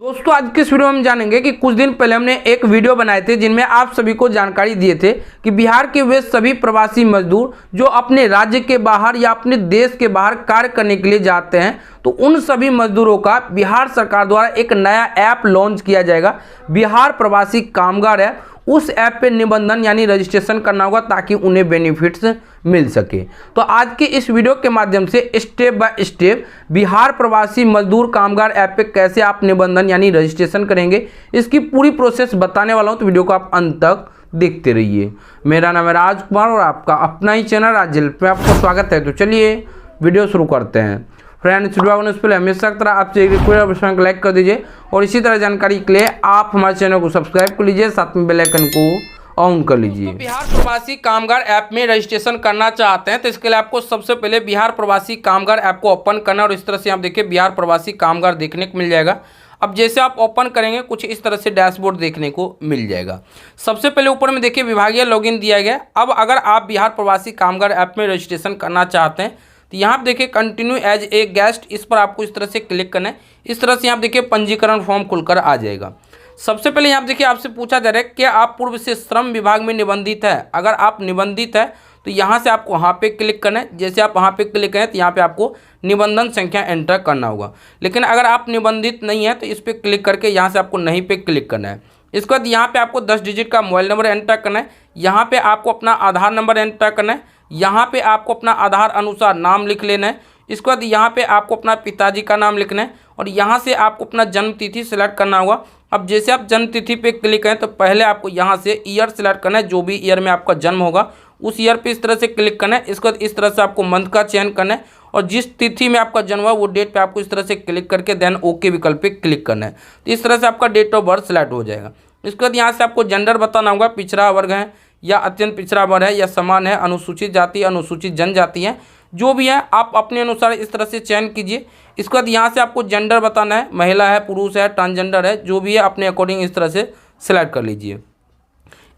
दोस्तों आज के इस वीडियो में हम जानेंगे कि कुछ दिन पहले हमने एक वीडियो बनाए थे जिनमें आप सभी को जानकारी दिए थे कि बिहार के वे सभी प्रवासी मजदूर जो अपने राज्य के बाहर या अपने देश के बाहर कार्य करने के लिए जाते हैं, तो उन सभी मजदूरों का बिहार सरकार द्वारा एक नया ऐप लॉन्च किया जाएगा। बिहार प्रवासी कामगार ऐप, उस ऐप पे निबंधन यानी रजिस्ट्रेशन करना होगा ताकि उन्हें बेनिफिट्स मिल सके। तो आज के इस वीडियो के माध्यम से स्टेप बाय स्टेप बिहार प्रवासी मजदूर कामगार ऐप पे कैसे आप निबंधन यानी रजिस्ट्रेशन करेंगे, इसकी पूरी प्रोसेस बताने वाला हूं, तो वीडियो को आप अंत तक देखते रहिए। मेरा नाम है राजकुमार और आपका अपना ही चैनल राज हेल्प में आपका स्वागत है। तो चलिए वीडियो शुरू करते हैं। फ्रेंड्स, वीडियो बनने से पहले हमेशा की तरह आपसे एक रिक्वेस्ट है, लाइक कर दीजिए और इसी तरह जानकारी के लिए आप हमारे चैनल को सब्सक्राइब कर लीजिए, साथ में बेल आइकन को ऑन कर लीजिए। तो बिहार प्रवासी कामगार ऐप में रजिस्ट्रेशन करना चाहते हैं तो इसके लिए आपको सबसे पहले बिहार प्रवासी कामगार ऐप को ओपन करना और इस तरह से आप देखिए बिहार प्रवासी कामगार देखने को मिल जाएगा। अब जैसे आप ओपन करेंगे कुछ इस तरह से डैशबोर्ड देखने को मिल जाएगा। सबसे पहले ऊपर में देखिए विभागीय लॉगिन दिया गया। अब अगर आप बिहार प्रवासी कामगार ऐप में रजिस्ट्रेशन करना चाहते हैं तो यहाँ पे देखिए कंटिन्यू एज ए गेस्ट, इस पर आपको इस तरह से क्लिक करना है। इस तरह से यहाँ देखिए पंजीकरण फॉर्म खुलकर आ जाएगा। सबसे पहले यहाँ देखिए आपसे पूछा जा रहा है कि आप पूर्व से श्रम विभाग में निबंधित है। अगर आप निबंधित है तो यहाँ से आपको वहाँ पे क्लिक करना है। जैसे आप वहाँ पे क्लिक करें तो यहाँ पे आपको निबंधन संख्या एंटर करना होगा। लेकिन अगर आप निबंधित नहीं है तो इस पर क्लिक करके यहाँ से आपको नहीं पे क्लिक करना है। इसके बाद यहाँ पे आपको 10 डिजिट का मोबाइल नंबर एंटर करना है। यहाँ पे आपको अपना आधार नंबर एंटर करना है। यहाँ पे आपको अपना आधार अनुसार नाम लिख लेना है। इसके बाद यहाँ पे आपको अपना पिताजी का नाम लिखना है और यहाँ से आपको अपना जन्म तिथि सेलेक्ट करना होगा। अब जैसे आप जन्म तिथि पे क्लिक करें तो पहले आपको यहाँ से ईयर सेलेक्ट करना है, जो भी ईयर में आपका जन्म होगा उस ईयर पे इस तरह से क्लिक करना है। इसके बाद इस तरह से आपको मंथ का चयन करना है और जिस तिथि में आपका जन्म हुआ वो डेट पे आपको इस तरह से क्लिक करके देन ओके विकल्प पे क्लिक करना है। तो इस तरह से आपका डेट ऑफ बर्थ सेलेक्ट हो जाएगा। इसके बाद यहाँ से आपको जेंडर बताना होगा, पिछड़ा वर्ग है या अत्यंत पिछड़ा वर्ग है या समान है, अनुसूचित जाति, अनुसूचित जनजाति है, जो भी है आप अपने अनुसार इस तरह से चयन कीजिए। इसके बाद यहाँ से आपको जेंडर बताना है, महिला है, पुरुष है, ट्रांसजेंडर है, जो भी है अपने अकॉर्डिंग इस तरह से सिलेक्ट कर लीजिए।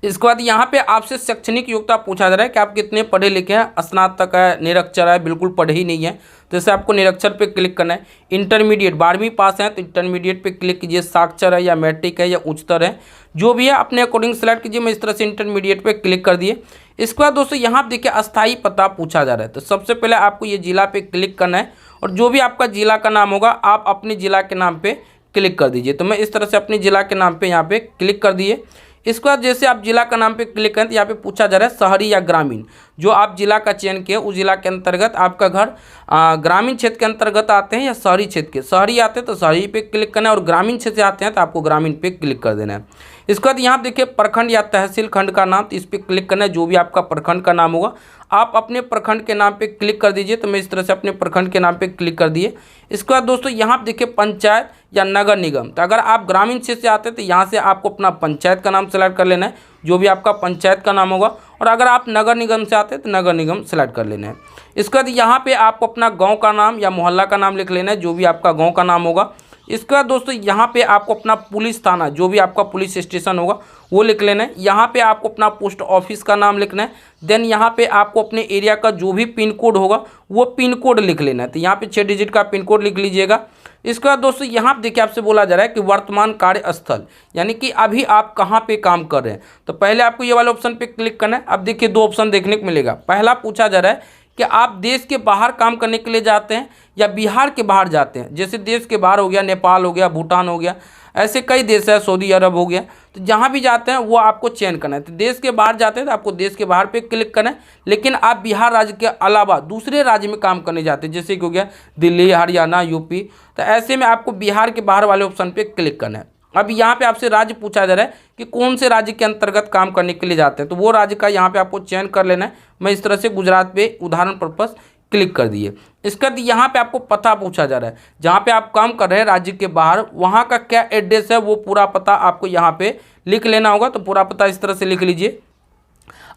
इसके बाद यहाँ पे आपसे शैक्षणिक योग्यता पूछा जा रहा है कि आप कितने पढ़े लिखे हैं, स्नातक है, निरक्षर है, बिल्कुल पढ़े ही नहीं है तो जैसे आपको निरक्षर पे क्लिक करना है। इंटरमीडिएट 12वीं पास है तो इंटरमीडिएट पे क्लिक कीजिए। साक्षर है या मैट्रिक है या उच्चतर है, जो भी है अपने अकॉर्डिंग सेलेक्ट कीजिए। मैं इस तरह से इंटरमीडिएट पे क्लिक कर दिए। इसके बाद दोस्तों यहाँ पे देखिए अस्थायी पता पूछा जा रहा है तो सबसे पहले आपको ये जिला पे क्लिक करना है और जो भी आपका जिला का नाम होगा आप अपने जिला के नाम पे क्लिक कर दीजिए। तो मैं इस तरह से अपने जिला के नाम पे यहाँ पे क्लिक कर दिए। इसके बाद जैसे आप जिला का नाम पे क्लिक करें तो यहाँ पे पूछा जा रहा है शहरी या ग्रामीण, जो आप जिला का चयन किए उस जिला के अंतर्गत आपका घर ग्रामीण क्षेत्र के अंतर्गत आते हैं या शहरी क्षेत्र के। शहरी आते हैं तो शहरी पे क्लिक करना है और ग्रामीण क्षेत्र से आते हैं तो आपको ग्रामीण पे क्लिक कर देना है। इसके बाद यहाँ देखिए प्रखंड या तहसील खंड का नाम, तो इस पर क्लिक करना है। जो भी आपका प्रखंड का नाम होगा आप अपने प्रखंड के नाम पे क्लिक कर दीजिए। तो मैं इस तरह से अपने प्रखंड के नाम पे क्लिक कर दिए। इसके बाद दोस्तों यहाँ पे देखिए पंचायत या नगर निगम, तो अगर आप ग्रामीण क्षेत्र से आते हैं तो यहाँ से आपको अपना पंचायत का नाम सेलेक्ट कर लेना है, जो भी आपका पंचायत का नाम होगा। और अगर आप नगर निगम से आते हैं तो नगर निगम सेलेक्ट कर लेना है। इसके बाद यहाँ पे आपको अपना गाँव का नाम या मोहल्ला का नाम लिख लेना है, जो भी आपका गाँव का नाम होगा। इसके बाद दोस्तों यहाँ पे आपको अपना पुलिस थाना, जो भी आपका पुलिस स्टेशन होगा वो लिख लेना है। यहाँ पे आपको अपना पोस्ट ऑफिस का नाम लिखना है। देन यहाँ पे आपको अपने एरिया का जो भी पिन कोड होगा वो पिन कोड लिख लेना है। तो यहाँ पे 6 डिजिट का पिन कोड लिख लीजिएगा। इसके बाद दोस्तों यहाँ पे देखिए आपसे बोला जा रहा है कि वर्तमान कार्यस्थल, यानी कि अभी आप कहाँ पे काम कर रहे हैं। तो पहले आपको ये वाले ऑप्शन पे क्लिक करना है। अब देखिए 2 ऑप्शन देखने को मिलेगा। पहला पूछा जा रहा है कि आप देश के बाहर काम करने के लिए जाते हैं या बिहार के बाहर जाते हैं। जैसे देश के बाहर हो गया, नेपाल हो गया, भूटान हो गया, ऐसे कई देश है, सऊदी अरब हो गया। तो जहाँ भी जाते हैं वो आपको चयन करना है। तो देश के बाहर जाते हैं तो आपको देश के बाहर पे क्लिक करना है। लेकिन आप बिहार राज्य के अलावा दूसरे राज्य में काम करने जाते हैं, जैसे कि हो गया दिल्ली, हरियाणा, यूपी, तो ऐसे में आपको बिहार के बाहर वाले ऑप्शन पे क्लिक करना है। अब यहाँ पे आपसे राज्य पूछा जा रहा है कि कौन से राज्य के अंतर्गत काम करने के लिए जाते हैं, तो वो राज्य का यहाँ पे आपको चयन कर लेना है। मैं इस तरह से गुजरात पे उदाहरण पर्पस क्लिक कर दिए। इसका यहाँ पे आपको पता पूछा जा रहा है, जहाँ पे आप काम कर रहे हैं राज्य के बाहर वहाँ का क्या एड्रेस है वो पूरा पता आपको यहाँ पे लिख लेना होगा। तो पूरा पता इस तरह से लिख लीजिए।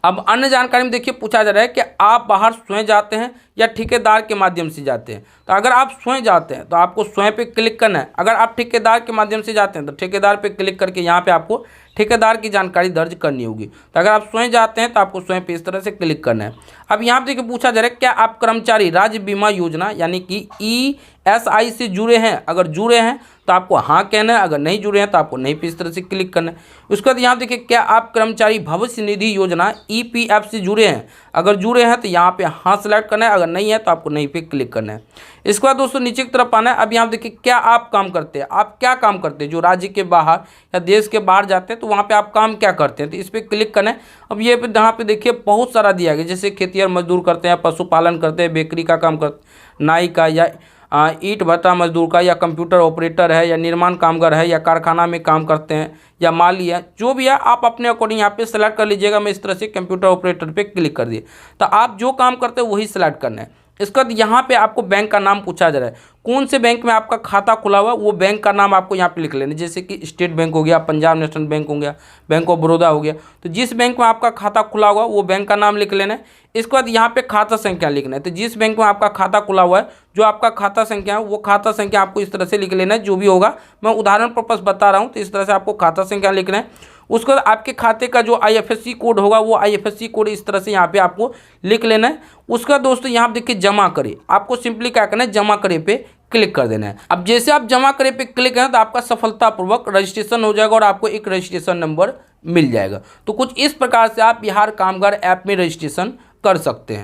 अब अन्य जानकारी में देखिए पूछा जा रहा है कि आप बाहर स्वयं जाते हैं या ठेकेदार के माध्यम से जाते हैं। तो अगर आप स्वयं जाते हैं तो आपको स्वयं पे क्लिक करना है। अगर आप ठेकेदार के माध्यम से जाते हैं तो ठेकेदार पे क्लिक करके यहाँ पे आपको ठेकेदार की जानकारी दर्ज करनी होगी। तो अगर आप स्वयं जाते हैं तो आपको स्वयं पे इस तरह से क्लिक करना है। अब यहाँ पे देखिए पूछा जा रहा है क्या आप कर्मचारी राज्य बीमा योजना यानी कि ESI से जुड़े हैं। अगर जुड़े हैं तो आपको हाँ कहना है, अगर नहीं जुड़े हैं तो आपको नहीं पे इस तरह से क्लिक करना है। उसके बाद यहाँ देखिए क्या आप कर्मचारी भविष्य निधि योजना EPF से जुड़े हैं। अगर जुड़े हैं तो यहाँ पे हाँ सेलेक्ट करना है, अगर नहीं है तो आपको नहीं पे क्लिक करना है। इसके बाद दोस्तों नीचे की तरफ आना है। अब यहाँ देखिए क्या आप काम करते हैं, आप क्या काम करते हैं। जो राज्य के बाहर या देश के बाहर जाते हैं तो वहाँ पे आप काम क्या करते हैं, तो इस पर क्लिक करना है। अब ये यहाँ पे देखिए बहुत सारा दिया गया, जैसे खेतिहर मजदूर करते हैं, पशुपालन करते हैं, बेकरी का काम करते हैं, नाई का या ईंट भट्टा मजदूर का, या कंप्यूटर ऑपरेटर है, या निर्माण कामगार है, या कारखाना में काम करते हैं, या माली है, जो भी है आप अपने अकॉर्डिंग यहाँ पे सेलेक्ट कर लीजिएगा। मैं इस तरह से कंप्यूटर ऑपरेटर पे क्लिक कर दिए, तो आप जो काम करते हैं वही सेलेक्ट करना है। इसके बाद यहाँ पे आपको बैंक का नाम पूछा जा रहा है, कौन से बैंक में आपका खाता खुला हुआ है वो बैंक का नाम आपको यहाँ पे लिख लेना है। जैसे कि स्टेट बैंक हो गया, पंजाब नेशनल बैंक हो गया, बैंक ऑफ बड़ौदा हो गया, तो जिस बैंक में आपका खाता खुला हुआ वो बैंक का नाम लिख लेना है। इसके बाद यहाँ पे खाता संख्या लिखना है, तो जिस बैंक में आपका खाता खुला हुआ है जो आपका खाता संख्या है वो खाता संख्या आपको इस तरह से लिख लेना है। जो भी होगा मैं उदाहरण पर्पस बता रहा हूँ, तो इस तरह से आपको खाता संख्या लिखना है। उसके बाद आपके खाते का जो IFSC कोड होगा वो IFSC कोड इस तरह से यहाँ पे आपको लिख लेना है। उसका दोस्तों यहाँ पे देखिए जमा करें, आपको सिंपली क्या करना है, जमा करे पे क्लिक कर देना है। अब जैसे आप जमा करे पे क्लिक करें तो आपका सफलतापूर्वक रजिस्ट्रेशन हो जाएगा और आपको एक रजिस्ट्रेशन नंबर मिल जाएगा। तो कुछ इस प्रकार से आप बिहार कामगार ऐप में रजिस्ट्रेशन कर सकते हैं।